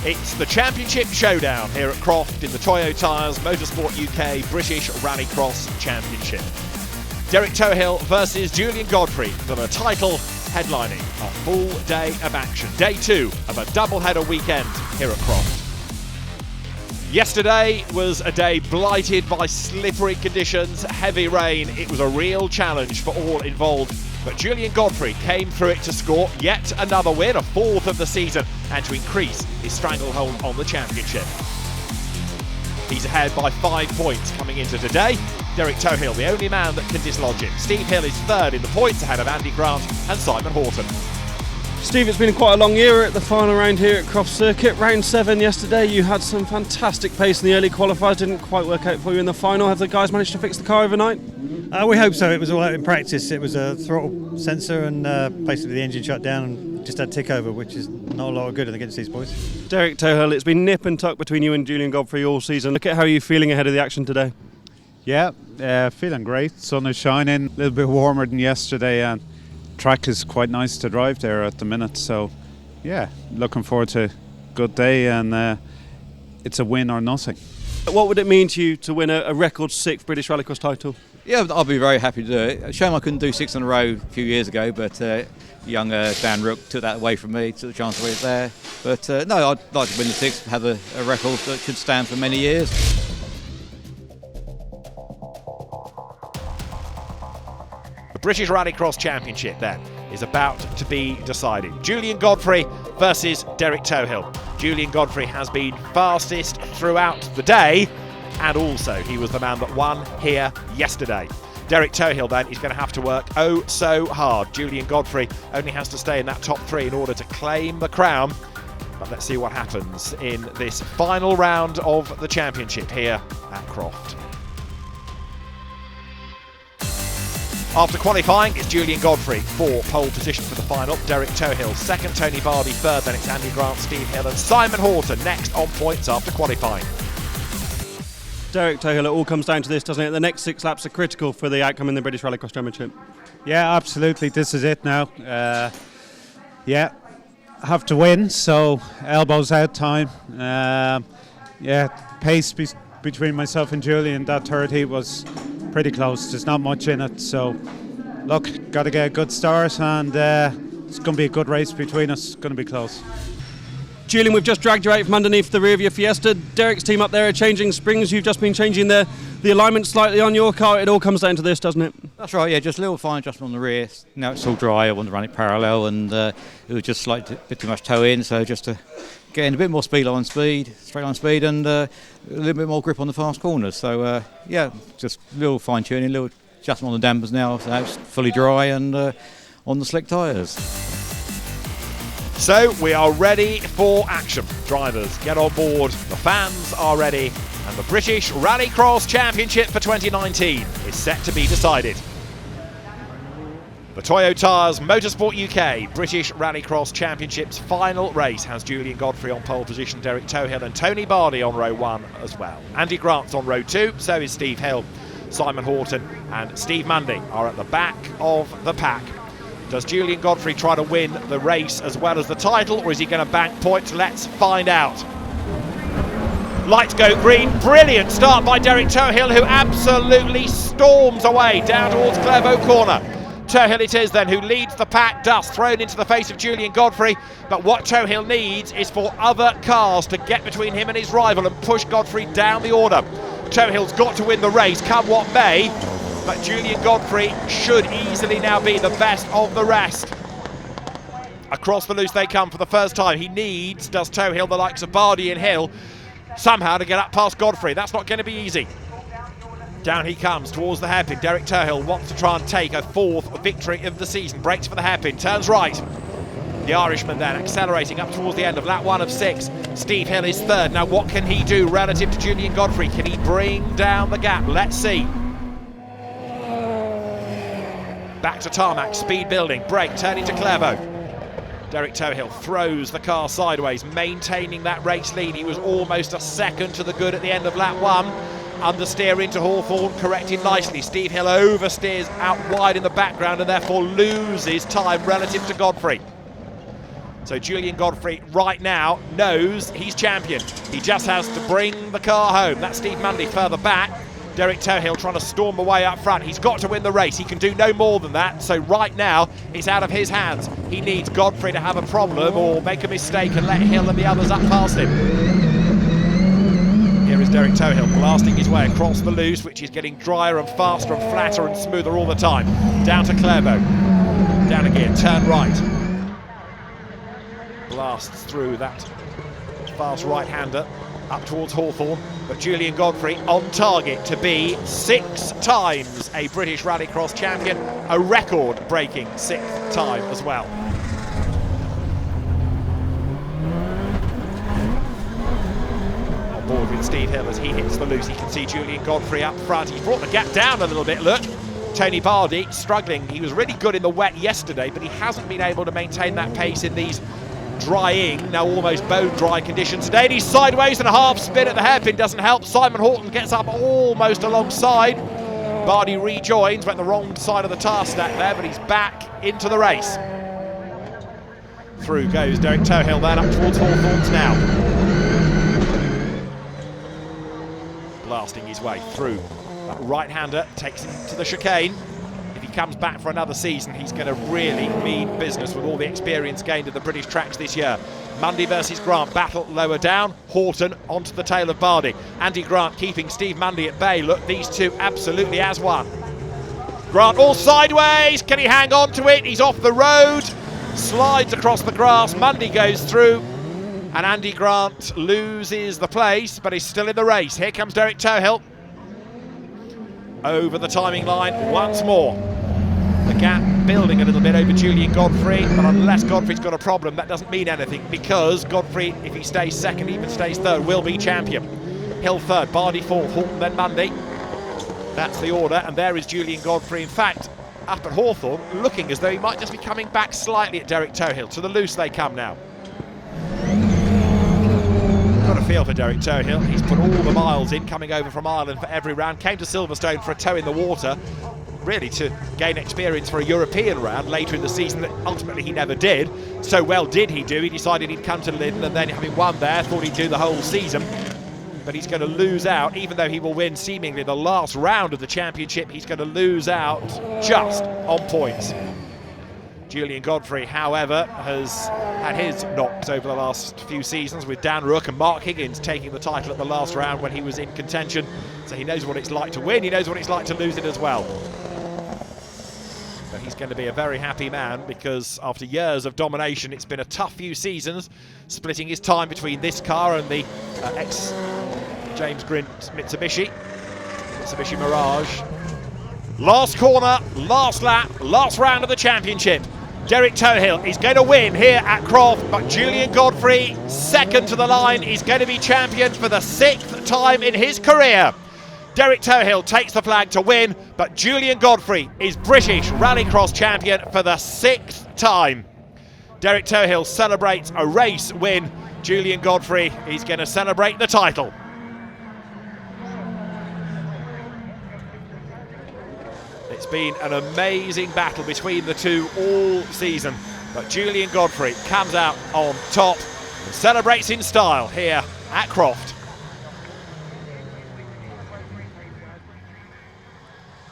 It's the Championship Showdown here at Croft in the Toyo Tyres Motorsport UK British Rallycross Championship. Derek Tohill versus Julian Godfrey for the title, headlining a full day of action. Day 2 of a double-header weekend here at Croft. Yesterday was a day blighted by slippery conditions, heavy rain. It was a real challenge for all involved. But Julian Godfrey came through it to score yet another win, a 4th of the season, and to increase his stranglehold on the championship. He's ahead by 5 points coming into today. Derek Tohill, the only man that can dislodge him. Steve Hill is 3rd in the points, ahead of Andy Grant and Simon Horton. Steve, it's been quite a long year at the final round here at Croft Circuit. Round 7 yesterday, you had some fantastic pace in the early qualifiers, didn't quite work out for you in the final. Have the guys managed to fix the car overnight? We hope so. It was all right in practice. It was a throttle sensor and basically the engine shut down and just had tick over, which is not a lot of good against these boys. Derek Tohill, it's been nip and tuck between you and Julian Godfrey all season. Look at how you're feeling ahead of the action today. Yeah, feeling great. Sun is shining, a little bit warmer than yesterday, and track is quite nice to drive there at the minute. So, yeah, looking forward to a good day, and it's a win or nothing. What would it mean to you to win a record 6th British Rallycross title? Yeah, I'll be very happy to do it. A shame I couldn't do 6 in a row a few years ago, but young Dan Rook took that away from me, took the chance away there. But no, I'd like to win the 6th, have a record that should stand for many years. The British Rallycross Championship then is about to be decided. Julian Godfrey versus Derek Tohill. Julian Godfrey has been fastest throughout the day, and also he was the man that won here yesterday. Derek Tohill then is going to have to work oh so hard. Julian Godfrey only has to stay in that top 3 in order to claim the crown. But let's see what happens in this final round of the championship here at Croft. After qualifying, it's Julian Godfrey for pole position for the final. Derek Tohill 2nd, Tony Barby 3rd, then it's Andy Grant, Steve Hill and Simon Horton next on points after qualifying. Derek Tohill, it all comes down to this, doesn't it? The next 6 laps are critical for the outcome in the British Rallycross Championship. Yeah, absolutely. This is it now. Yeah, have to win, so elbows out time. Yeah, pace between myself and Julian, that third heat was pretty close. There's not much in it, so look, got to get a good start, and it's going to be a good race between us. It's going to be close. Julian, we've just dragged you out from underneath the rear of your Fiesta. Derek's team up there are changing springs. You've just been changing the alignment slightly on your car. It all comes down to this, doesn't it? That's right, yeah, just a little fine adjustment on the rear. Now it's all dry, I want to run it parallel, and it was just slightly a bit too much toe in, so just to get in a bit more straight line speed, and a little bit more grip on the fast corners. So yeah, just a little fine tuning, a little adjustment on the dampers now, so now it's fully dry and on the slick tyres. So we are ready for action. Drivers, get on board. The fans are ready. And the British Rallycross Championship for 2019 is set to be decided. The Toyo Tyres Motorsport UK British Rallycross Championship's final race has Julian Godfrey on pole position, Derek Tohill and Tony Bardy on row 1 as well. Andy Grant's on row 2, so is Steve Hill. Simon Horton and Steve Mundy are at the back of the pack. Does Julian Godfrey try to win the race as well as the title, or is he going to bank points? Let's find out. Lights go green. Brilliant start by Derek Tohill, who absolutely storms away down towards Clervaux Corner. Tohill it is then who leads the pack. Dust thrown into the face of Julian Godfrey, but what Tohill needs is for other cars to get between him and his rival and push Godfrey down the order. Tohill's got to win the race, come what may. But Julian Godfrey should easily now be the best of the rest. Across the loose they come for the first time. He needs, does Tohill, the likes of Bardy and Hill, somehow to get up past Godfrey. That's not going to be easy. Down he comes towards the hairpin. Derek Tohill wants to try and take a 4th victory of the season. Breaks for the hairpin, turns right. The Irishman then accelerating up towards the end of lap 1 of 6. Steve Hill is 3rd. Now what can he do relative to Julian Godfrey? Can he bring down the gap? Let's see. Back to tarmac, speed building, brake, turning to Clervaux. Derek Tohill throws the car sideways, maintaining that race lead. He was almost a second to the good at the end of lap 1. Understeer into Hawthorne, corrected nicely. Steve Hill oversteers out wide in the background and therefore loses time relative to Godfrey. So Julian Godfrey right now knows he's champion. He just has to bring the car home. That's Steve Mundy further back. Derek Tohill trying to storm away up front. He's got to win the race. He can do no more than that. So right now, it's out of his hands. He needs Godfrey to have a problem or make a mistake and let Hill and the others up past him. Here is Derek Tohill blasting his way across the loose, which is getting drier and faster and flatter and smoother all the time. Down to Clairvaux. Down again, turn right. Blasts through that fast right-hander up towards Hawthorn, but Julian Godfrey on target to be 6 times a British Rallycross champion, a record-breaking 6th time as well. On board with Steve Hill as he hits the loose. You can see Julian Godfrey up front. He's brought the gap down a little bit, look. Tony Bardi struggling. He was really good in the wet yesterday, but he hasn't been able to maintain that pace in these drying, now almost bone dry conditions today. And he's sideways and a half spin at the hairpin doesn't help. Simon Horton gets up almost alongside. Bardi rejoins, went the wrong side of the tar stack there, but he's back into the race. Through goes Derek Tohill then up towards Hawthorns now. Blasting his way through. That right-hander takes him to the chicane. If he comes back for another season, he's going to really mean business with all the experience gained at the British tracks this year. Mundy versus Grant, battle lower down. Horton onto the tail of Bardi. Andy Grant keeping Steve Mundy at bay. Look, these two absolutely as one. Grant all sideways. Can he hang on to it? He's off the road. Slides across the grass. Mundy goes through. And Andy Grant loses the place, but he's still in the race. Here comes Derek Tohill. Over the timing line once more. The gap building a little bit over Julian Godfrey, but unless Godfrey's got a problem, that doesn't mean anything, because Godfrey, if he stays second, even stays third, will be champion. Hill third, Bardi fourth, Horton then Mundy. That's the order, and there is Julian Godfrey. In fact, up at Hawthorn, looking as though he might just be coming back slightly at Derek Tohill. To the loose they come now. Got a feel for Derek Tohill. He's put all the miles in, coming over from Ireland for every round. Came to Silverstone for a toe in the water, really to gain experience for a European round later in the season that ultimately he never did. So well did he do, he decided he'd come to Lyndon, and then having won there, thought he'd do the whole season. But he's going to lose out, even though he will win seemingly the last round of the championship, he's going to lose out just on points. Julian Godfrey, however, has had his knocks over the last few seasons with Dan Rook and Mark Higgins taking the title at the last round when he was in contention. So he knows what it's like to win, he knows what it's like to lose it as well. But he's going to be a very happy man, because after years of domination, it's been a tough few seasons, splitting his time between this car and the ex-James Grint Mitsubishi Mirage. Last corner, last lap, last round of the championship. Derek Tohill is going to win here at Croft, but Julian Godfrey, second to the line, is going to be champion for the 6th time in his career. Derek Tohill takes the flag to win, but Julian Godfrey is British Rallycross champion for the 6th time. Derek Tohill celebrates a race win. Julian Godfrey is going to celebrate the title. It's been an amazing battle between the two all season, but Julian Godfrey comes out on top and celebrates in style here at Croft.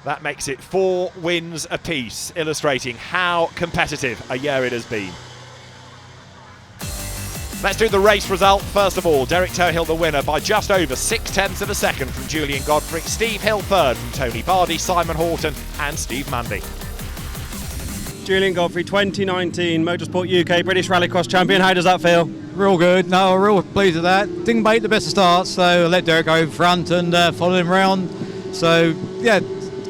That makes it 4 wins apiece, illustrating how competitive a year it has been. Let's do the race result first of all. Derek Tohill the winner by just over 0.6 of a second from Julian Godfrey. Steve Hill third from Tony Bardi, Simon Horton and Steve Mundy. Julian Godfrey, 2019 Motorsport UK British Rallycross champion. How does that feel? Real good. No, real pleased with that. Didn't make the best of starts, so I let Derek go in front and followed him around. So yeah,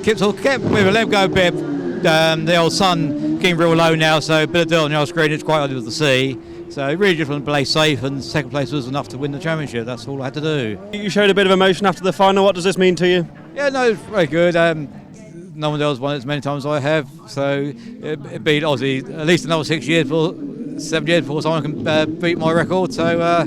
kept let him go a bit. The old sun getting real low now, so a bit of dirt on the old screen. It's quite hard to see. So really just want to play safe, and second place was enough to win the championship. That's all I had to do. You showed a bit of emotion after the final. What does this mean to you? Yeah, no, it's very good. No one else won it as many times as I have, so it beat Aussie at least another 7 years before someone can beat my record. So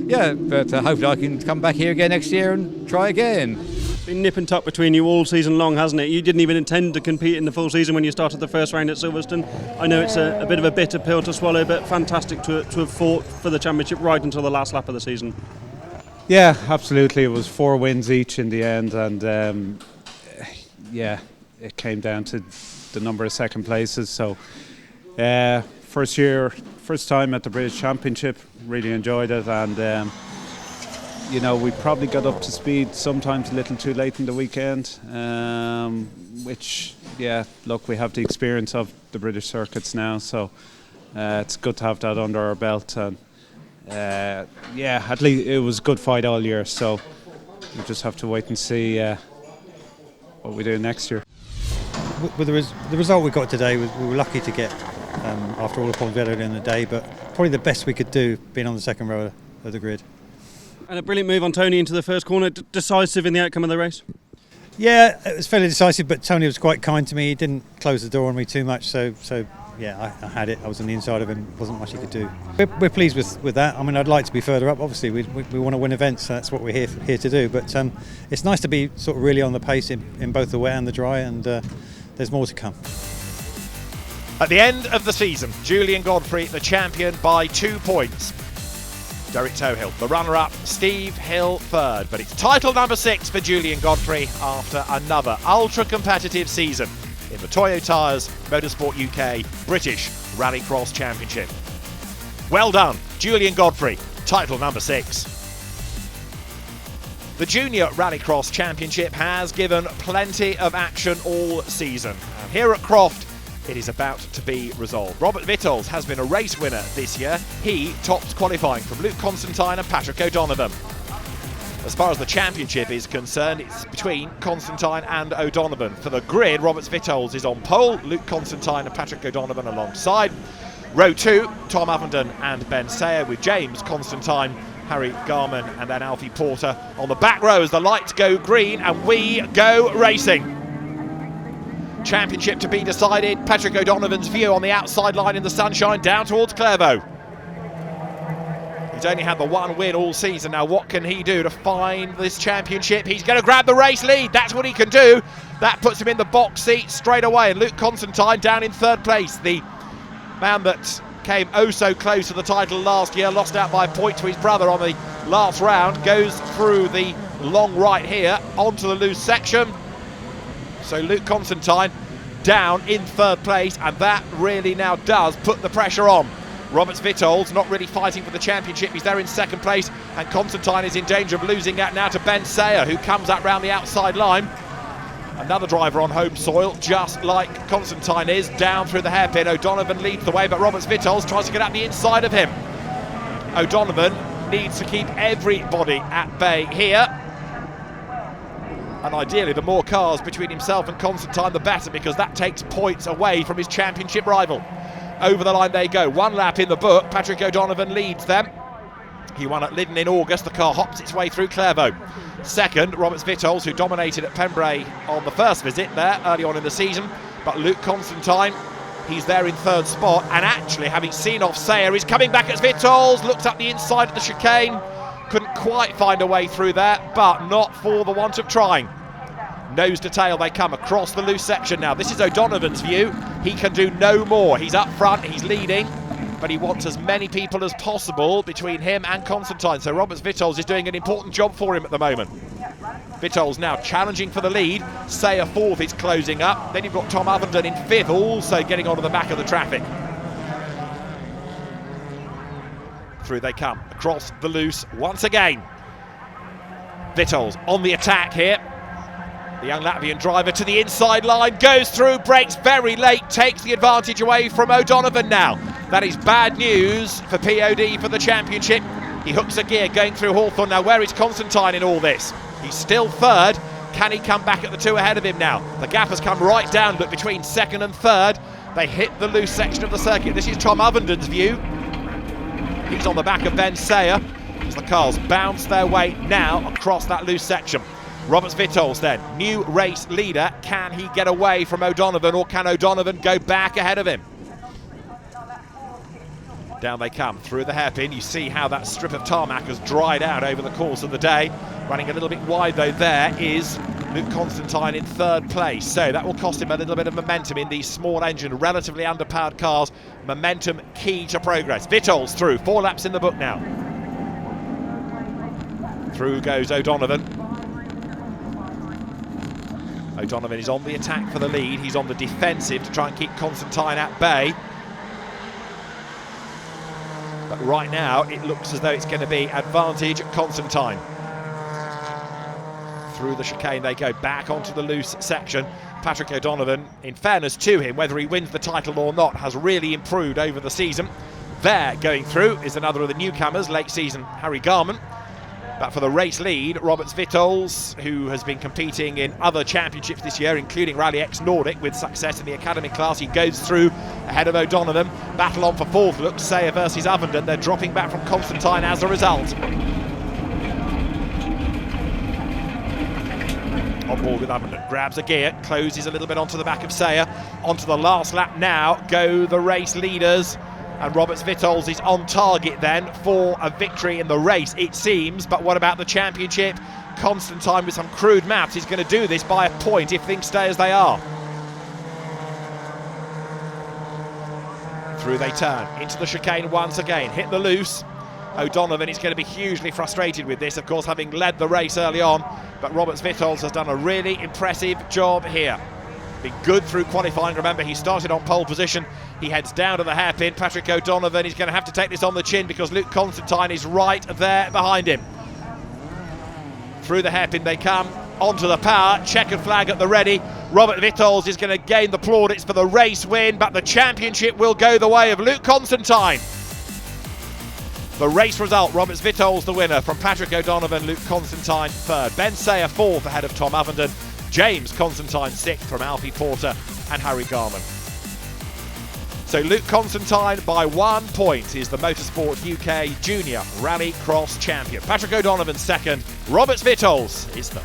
yeah, but hopefully I can come back here again next year and try again. Been nip and tuck between you all season long, hasn't it? You didn't even intend to compete in the full season when you started the first round at Silverstone. I know it's a bit of a bitter pill to swallow, but fantastic to have fought for the championship right until the last lap of the season. Yeah, absolutely. It was 4 wins each in the end, and yeah, it came down to the number of second places. So first time at the British Championship, really enjoyed it, and you know, we probably got up to speed sometimes a little too late in the weekend, which, yeah, look, we have the experience of the British circuits now, so it's good to have that under our belt. And yeah, at least it was a good fight all year, so we just have to wait and see what we do next year. With the result we got today, we were lucky to get after all the problems we had earlier in the day, but probably the best we could do being on the second row of the grid. And a brilliant move on Tony into the first corner, decisive in the outcome of the race. Yeah, it was fairly decisive, but Tony was quite kind to me. He didn't close the door on me too much, so yeah, I had it. I was on the inside of him. Wasn't much he could do. We're pleased with that. I mean, I'd like to be further up. Obviously, we want to win events, so that's what we're here to do. But it's nice to be sort of really on the pace in both the wet and the dry, and there's more to come. At the end of the season, Julian Godfrey, the champion by 2 points. Derek Tohill, the runner-up, Steve Hill third. But it's title number 6 for Julian Godfrey after another ultra-competitive season in the Toyo Tyres Motorsport UK British Rallycross Championship. Well done, Julian Godfrey, title number 6. The Junior Rallycross Championship has given plenty of action all season. And here at Croft, it is about to be resolved. Robert Vittles has been a race winner this year. He tops qualifying from Luke Constantine and Patrick O'Donovan. As far as the championship is concerned, it's between Constantine and O'Donovan. For the grid, Robert Vittles is on pole, Luke Constantine and Patrick O'Donovan alongside. Row 2, Tom Ovenden and Ben Sayer, with James Constantine, Harry Garman and then Alfie Porter on the back row as the lights go green and we go racing. Championship to be decided. Patrick O'Donovan's view on the outside line in the sunshine down towards Clairvaux. He's only had the 1 win all season. Now what can he do to find this championship? He's going to grab the race lead. That's what he can do. That puts him in the box seat straight away. And Luke Constantine down in 3rd place. The man that came oh so close to the title last year, lost out by a point to his brother on the last round, goes through the long right here onto the loose section. So Luke Constantine down in 3rd place, and that really now does put the pressure on. Robert Vittles not really fighting for the championship. He's there in 2nd place, and Constantine is in danger of losing out now to Ben Sayer, who comes up round the outside line. Another driver on home soil, just like Constantine is, down through the hairpin. O'Donovan leads the way, but Robert Vittles tries to get up the inside of him. O'Donovan needs to keep everybody at bay here. And ideally, the more cars between himself and Constantine, the better, because that takes points away from his championship rival. Over the line they go. 1 lap in the book. Patrick O'Donovan leads them. He won at Lyddon in August. The car hops its way through Clairvaux. 2nd, Robert Vittles, who dominated at Pembrey on the first visit there early on in the season. But Luke Constantine, he's there in 3rd spot. And actually, having seen off Sayer, he's coming back as Vittles. Looks up the inside of the chicane. Couldn't quite find a way through there, but not for the want of trying. Nose to tail they come across the loose section now. This is O'Donovan's view. He can do no more. He's up front, he's leading, but he wants as many people as possible between him and Constantine. So Robert Vittles is doing an important job for him at the moment. Vittles now challenging for the lead. Sayer 4th is closing up. Then you've got Tom Ovenden in 5th, also getting onto the back of the traffic. Through they come, across the loose once again. Vittles on the attack here. The young Latvian driver to the inside line, goes through, brakes very late, takes the advantage away from O'Donovan now. That is bad news for POD for the championship. He hooks a gear going through Hawthorne. Now where is Constantine in all this? He's still 3rd. Can he come back at the 2 ahead of him now? The gap has come right down, but between 2nd and 3rd. They hit the loose section of the circuit. This is Tom Ovenden's view. He's on the back of Ben Sayer as the cars bounce their way now across that loose section. Robert Vittles then, new race leader. Can he get away from O'Donovan, or can O'Donovan go back ahead of him? Down they come through the hairpin. You see how that strip of tarmac has dried out over the course of the day. Running a little bit wide though there is Luke Constantine in third place, so that will cost him a little bit of momentum in these small engine, relatively underpowered cars. Momentum key to progress. Vitals through, 4 laps in the book now. Through goes O'Donovan. O'Donovan is on the attack for the lead. He's on the defensive to try and keep Constantine at bay. But right now, it looks as though it's going to be advantage Constantine. Through the chicane they go, back onto the loose section. Patrick O'Donovan, in fairness to him, whether he wins the title or not, has really improved over the season. There, going through, is another of the newcomers, late season Harry Garman. But for the race lead, Roberts Vitals, who has been competing in other championships this year, including Rally X Nordic, with success in the academy class, he goes through ahead of O'Donovan. Battle on for fourth, looks Sayer versus Ovenden. They're dropping back from Constantine as a result. On board with Ovenden, grabs a gear, closes a little bit onto the back of Sayer. Onto the last lap now go the race leaders. And Roberts Vitals is on target then for a victory in the race, it seems. But what about the championship? Constantine, with some crude maths, is going to do this by a point if things stay as they are. Through they turn, into the chicane once again, hit the loose. O'Donovan is going to be hugely frustrated with this, of course, having led the race early on. But Roberts Vitals has done a really impressive job here. Been good through qualifying. Remember, he started on pole position. He heads down to the hairpin. Patrick O'Donovan is going to have to take this on the chin because Luke Constantine is right there behind him. Through the hairpin they come, onto the power, checkered flag at the ready. Robert Vitals is going to gain the plaudits for the race win, but the championship will go the way of Luke Constantine. The race result, Roberts Vitals the winner, from Patrick O'Donovan, Luke Constantine third. Ben Sayer fourth ahead of Tom Ovenden. James Constantine sixth from Alfie Porter and Harry Garman. So Luke Constantine by 1 point is the Motorsport UK Junior Rallycross champion. Patrick O'Donovan second, Roberts Vitals is third.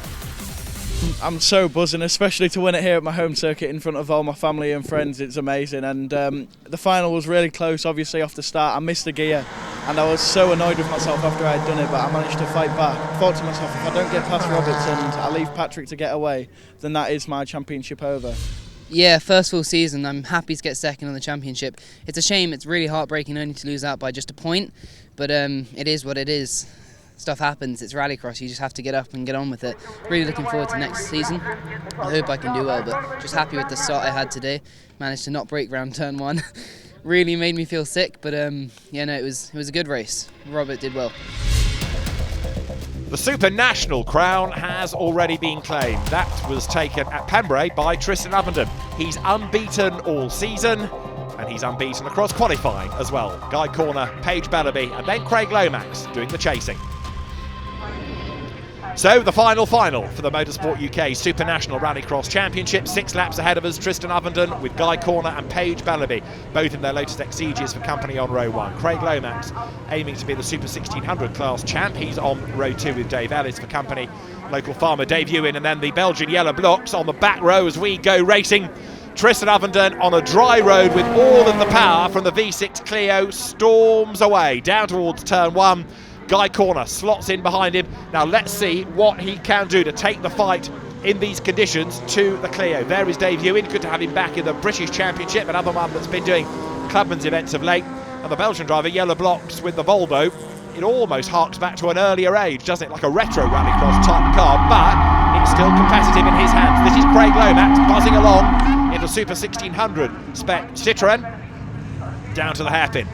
I'm so buzzing, especially to win it here at my home circuit in front of all my family and friends. It's amazing, and the final was really close, obviously, off the start. I missed the gear, and I was so annoyed with myself after I had done it, but I managed to fight back. I thought to myself, if I don't get past Roberts and I leave Patrick to get away, then that is my championship over. Yeah, first full season, I'm happy to get second on the championship. It's a shame, it's really heartbreaking only to lose out by just a point, but it is what it is. Stuff happens, it's Rallycross, you just have to get up and get on with it. Really looking forward to next season. I hope I can do well, but just happy with the start I had today. Managed to not break round turn 1. Really made me feel sick, but yeah, no, it was a good race. Robert did well. The Super National crown has already been claimed. That was taken at Pembrey by Tristan Ovenden. He's unbeaten all season, and he's unbeaten across qualifying as well. Guy Corner, Paige Bellaby, and then Craig Lomax doing the chasing. So the final for the Motorsport UK Super National Rallycross Championship. 6 laps ahead of us, Tristan Ovenden with Guy Corner and Paige Bellaby, both in their Lotus Exiges for company on row 1. Craig Lomax aiming to be the Super 1600 class champ. He's on row 2 with Dave Ellis for company. Local farmer Dave Ewan, and then the Belgian yellow blocks on the back row as we go racing. Tristan Ovenden on a dry road with all of the power from the V6 Clio storms away down towards turn 1. Guy Corner slots in behind him. Now let's see what he can do to take the fight in these conditions to the Clio. There is Dave Ewan. Good to have him back in the British Championship, another one that's been doing Clubman's events of late. And the Belgian driver, yellow blocks with the Volvo. It almost harks back to an earlier age, doesn't it? Like a retro Rallycross type car, but it's still competitive in his hands. This is Craig Lomax buzzing along into Super 1600 spec Citroën down to the hairpin.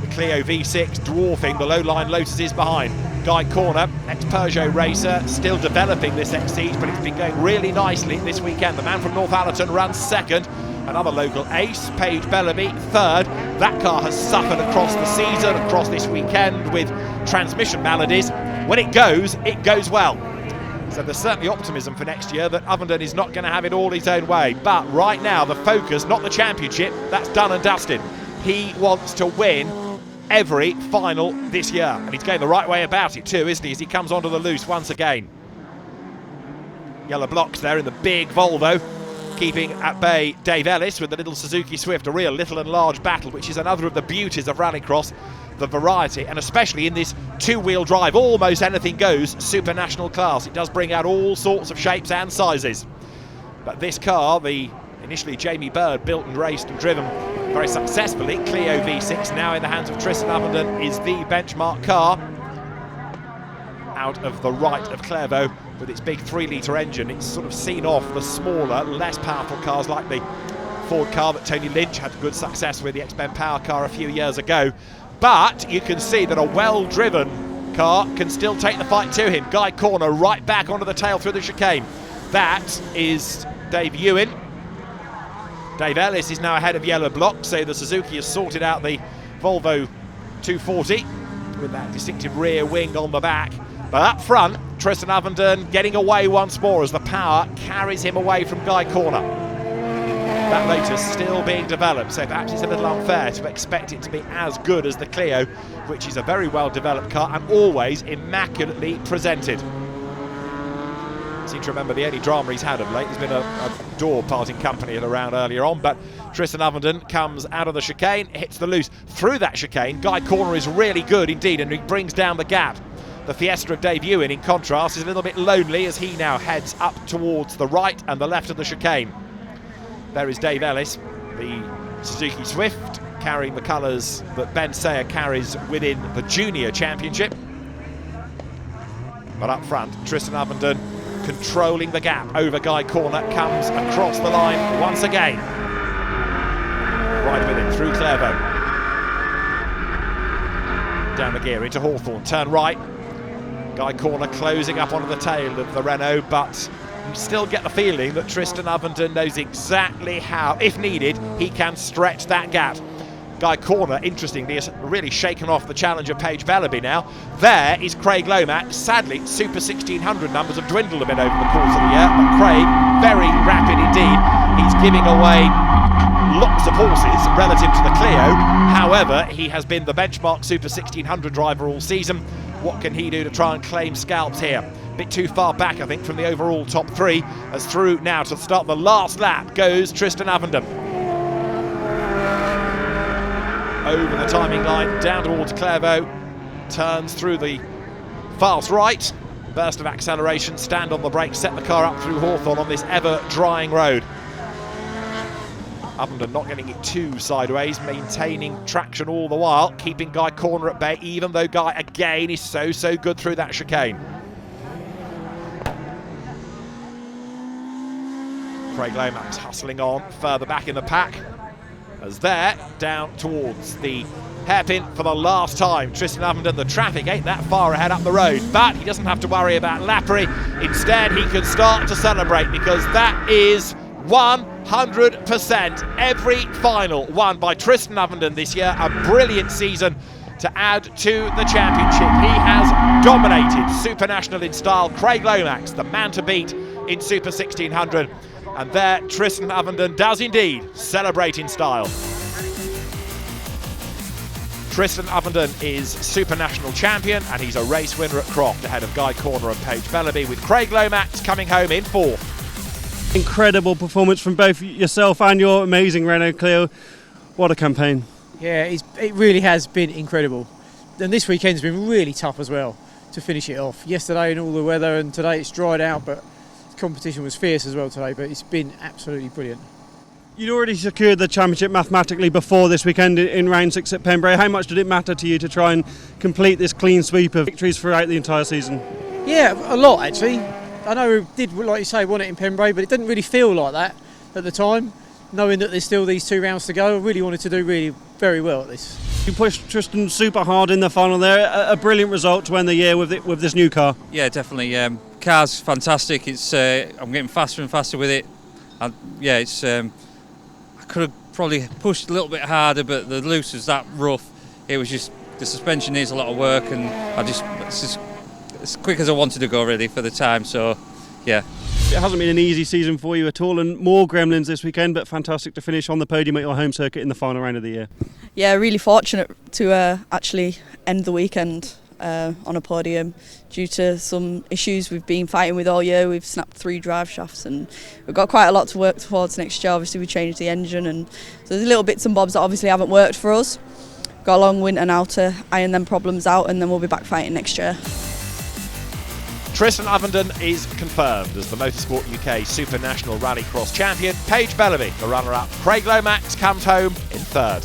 The Clio V6 dwarfing the low-line Lotuses behind. Guy Corner, ex-Peugeot racer, still developing this Exige, but it's been going really nicely this weekend. The man from Northallerton runs second. Another local ace, Paige Bellaby, third. That car has suffered across the season, across this weekend with transmission maladies. When it goes well. So there's certainly optimism for next year that Ovenden is not going to have it all his own way. But right now, the focus, not the championship, that's done and dusted. He wants to win every final this year, and he's going the right way about it too, isn't he, as he comes onto the loose once again. Yellow blocks there in the big Volvo, keeping at bay Dave Ellis with the little Suzuki Swift, a real little and large battle, which is another of the beauties of Rallycross. the variety, and especially in this two-wheel drive, almost anything goes Super National class. It does bring out all sorts of shapes and sizes. But this car, the initially Jamie Bird built and raced and driven very successfully, Clio V6, now in the hands of Tristan Avondon, is the benchmark car out of the right of Clairvaux with its big 3-litre engine. It's sort of seen off the smaller, less powerful cars like the Ford car that Tony Lynch had good success with, the X-Ben Power car a few years ago. But you can see that a well-driven car can still take the fight to him. Guy Corner right back onto the tail through the chicane. That is Dave Ewan. Dave Ellis is now ahead of Yellow Block, so the Suzuki has sorted out the Volvo 240 with that distinctive rear wing on the back. But up front, Tristan Avondon getting away once more as the power carries him away from Guy Corner. That Lotus still being developed, so perhaps it's a little unfair to expect it to be as good as the Clio, which is a very well developed car and always immaculately presented. I seem to remember the only drama he's had of late has been a door parting company around earlier on, but Tristan Avondon comes out of the chicane, hits the loose through that chicane. Guy Corner is really good indeed, and he brings down the gap. The Fiesta of Dave Ewan, in contrast, is a little bit lonely as he now heads up towards the right and the left of the chicane. There is Dave Ellis, the Suzuki Swift, carrying the colours that Ben Sayer carries within the Junior Championship. But up front, Tristan Avondon controlling the gap over Guy Corner, comes across the line once again. Right with him through Clairvaux. Down the gear into Hawthorne, turn right. Guy Corner closing up onto the tail of the Renault, but you still get the feeling that Tristan Avondon knows exactly how, if needed, he can stretch that gap. Guy Corner, interestingly, has really shaken off the challenger Paige Bellaby now. There is Craig Lomax. Sadly, Super 1600 numbers have dwindled a bit over the course of the year, but Craig, very rapid indeed. He's giving away lots of horses relative to the Clio. However, he has been the benchmark Super 1600 driver all season. What can he do to try and claim scalps here? A bit too far back, I think, from the overall top three, as through now to start the last lap goes Tristan Avondon. Over the timing line, down towards Clairvaux, turns through the fast right, burst of acceleration, stand on the brakes, set the car up through Hawthorne on this ever-drying road. Avondon not getting it too sideways, maintaining traction all the while, keeping Guy Corner at bay, even though Guy again is so good through that chicane. Craig Lomax hustling on further back in the pack, as there, down towards the hairpin for the last time. Tristan Avondon, the traffic ain't that far ahead up the road, but he doesn't have to worry about Lappery. Instead, he can start to celebrate, because that is 100% every final won by Tristan Avondon this year. A brilliant season to add to the championship. He has dominated Super National in style. Craig Lomax, the man to beat in Super 1600. And there, Tristan Avondon does indeed celebrate in style. Tristan Avondon is Super National champion, and he's a race winner at Croft ahead of Guy Corner and Paige Bellaby, with Craig Lomax coming home in fourth. Incredible performance from both yourself and your amazing Renault Clio. What a campaign. Yeah, it really has been incredible. And this weekend's been really tough as well to finish it off. Yesterday in all the weather, and today it's dried out, but competition was fierce as well today, but it's been absolutely brilliant. You'd already secured the championship mathematically before this weekend in round 6 at Pembrey. How much did it matter to you to try and complete this clean sweep of victories throughout the entire season? Yeah, a lot actually. I know we did, like you say, won it in Pembrey, but it didn't really feel like that at the time. Knowing that there's still these 2 rounds to go, I really wanted to do very well at this. You pushed Tristan super hard in the final there. A brilliant result to end the year with this new car. Yeah, definitely. Car's fantastic. It's I'm getting faster and faster with it. I could have probably pushed a little bit harder, but the loose was that rough. It was just, the suspension needs a lot of work, and it's just as quick as I wanted to go really for the time. So yeah. It hasn't been an easy season for you at all, and more gremlins this weekend, but fantastic to finish on the podium at your home circuit in the final round of the year. Yeah, really fortunate to actually end the weekend on a podium due to some issues we've been fighting with all year. We've snapped 3 drive shafts, and we've got quite a lot to work towards next year. Obviously we changed the engine, and so there's little bits and bobs that obviously haven't worked for us. got a long winter now to iron them problems out, and then we'll be back fighting next year. Tristan Ovenden is confirmed as the Motorsport UK Super National Rallycross champion. Paige Bellamy, the runner-up. Craig Lomax comes home in third.